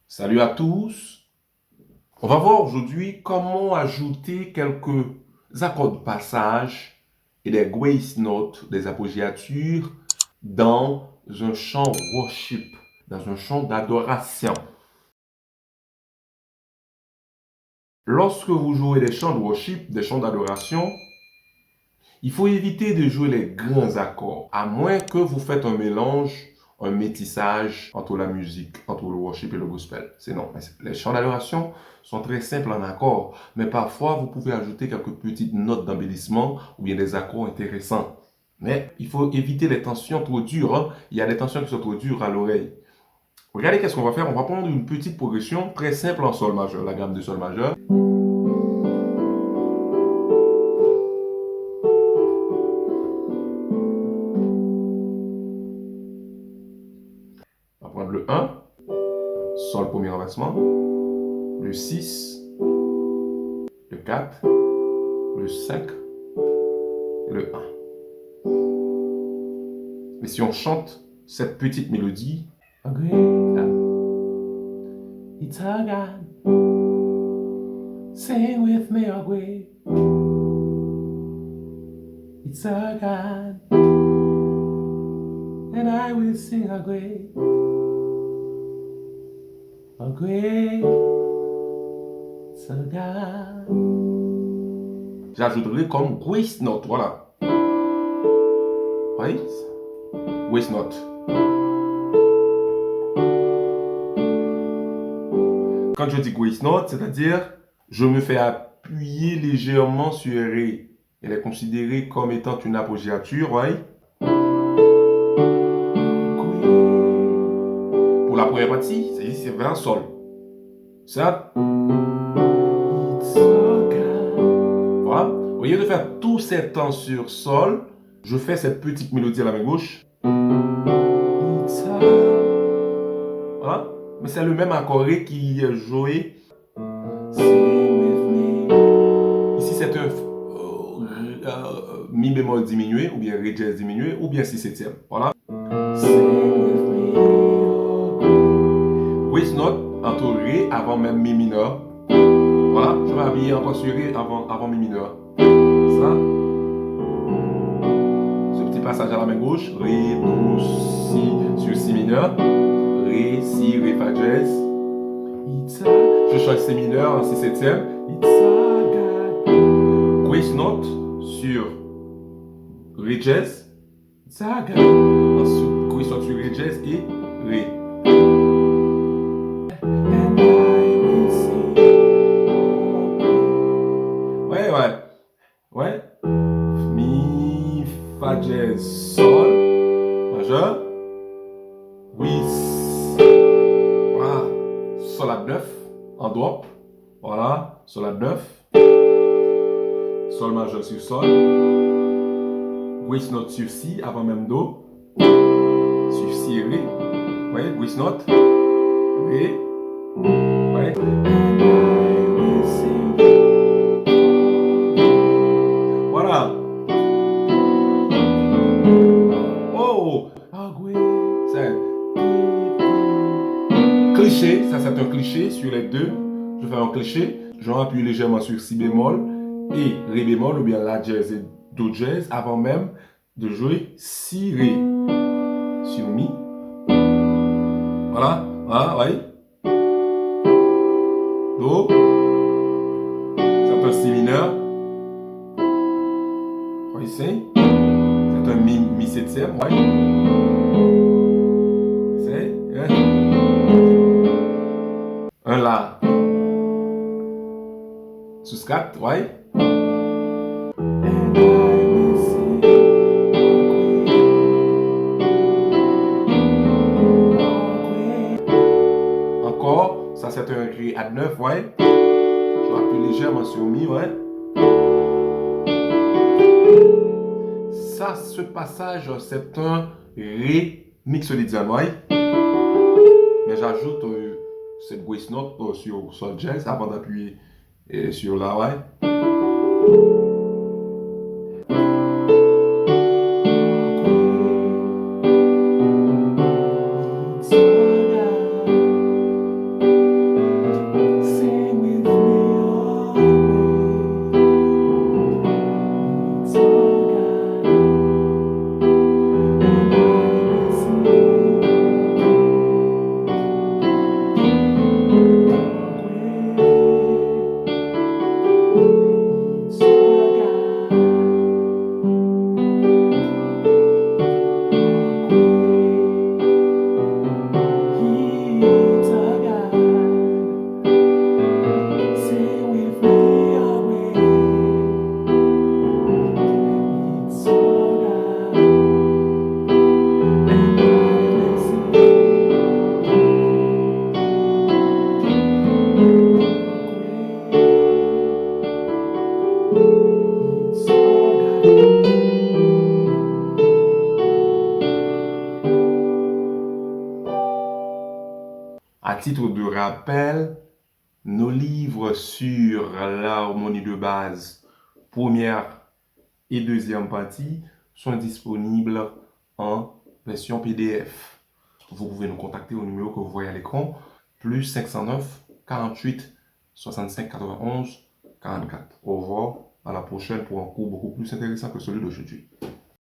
Salut à tous. On va voir aujourd'hui comment ajouter quelques accords de passage et des grace notes, des appoggiatures dans un chant worship, dans un chant d'adoration. Lorsque vous jouez des chants de worship, des chants d'adoration, il faut éviter de jouer les grands accords, à moins que vous faites un mélange, un métissage entre la musique, entre le worship et le gospel. Sinon, les chants d'adoration sont très simples en accords, mais parfois vous pouvez ajouter quelques petites notes d'embellissement ou bien des accords intéressants. Mais il faut éviter les tensions trop dures, hein. Il y a des tensions qui sont trop dures à l'oreille. Regardez qu'est-ce qu'on va faire. On va prendre une petite progression très simple en sol majeur, la gamme de sol majeur. On va prendre le 1, sol premier renversement, le 6, le 4, le 5 et le 1. Mais si on chante cette petite mélodie, it's a God, sing with me away. It's a God, and I will sing away. Away, it's a God. J'ajouterai comme grace note, voilà. Oui, grace note. Quand je dis grace note, c'est-à-dire je me fais appuyer légèrement sur Ré. Elle est considérée comme étant une appoggiature, oui. Pour la première partie, c'est vers Sol. Ça. Voilà. Au lieu de faire tout ces temps sur Sol, je fais cette petite mélodie à la main gauche. Voilà. Mais c'est le même accord Ré qui est joué. Ici, c'est un Mi bémol diminué, ou bien Ré dièse diminué, ou bien Si septième. Voilà. Grace note entre Ré avant même Mi mineur. Voilà, je vais habiller encore sur Ré avant Mi mineur. Ça. Ce petit passage à la main gauche. Ré, Do, Si sur Si mineur. Ré, Si, Ré, Fa dièse. Je change Si mineur en Si septième. Grace note sur Ré dièse. Ensuite, grace note sur Ré dièse et Ré. Ouais. Mi, Fa dièse, Sol, majeur. Oui. Voilà. Sol à 9 en drop. Voilà. Sol à 9. Sol majeur sur Sol. Grace note sur Si avant même Do. Sur Si et Ré. Vous voyez, grace note. Ré. Vous voyez. Voilà. Oh! C'est cliché. Ça, c'est un cliché sur les deux. Je fais un cliché. Je appuie légèrement sur Si bémol et Ré bémol, ou bien La dièse et Do dièse, avant même de jouer Si Ré sur Mi. Voilà. Voilà, oui. Do. C'est un Si mineur. Ici. C'est un Mi septième, oui. C'est un La. Sus 4, oui. Encore, ça c'est un Ré à 9, ouais. Je appuie légèrement sur Mi, ouais. Ça, ce passage, c'est un Ré mixolydian, ouais. Mais j'ajoute cette grace note sur Sol dièse avant d'appuyer sur La, ouais. À titre de rappel, nos livres sur l'harmonie de base, première et deuxième partie, sont disponibles en version PDF. Vous pouvez nous contacter au numéro que vous voyez à l'écran, plus 509 48 65 91 44. Au revoir, à la prochaine pour un cours beaucoup plus intéressant que celui d'aujourd'hui.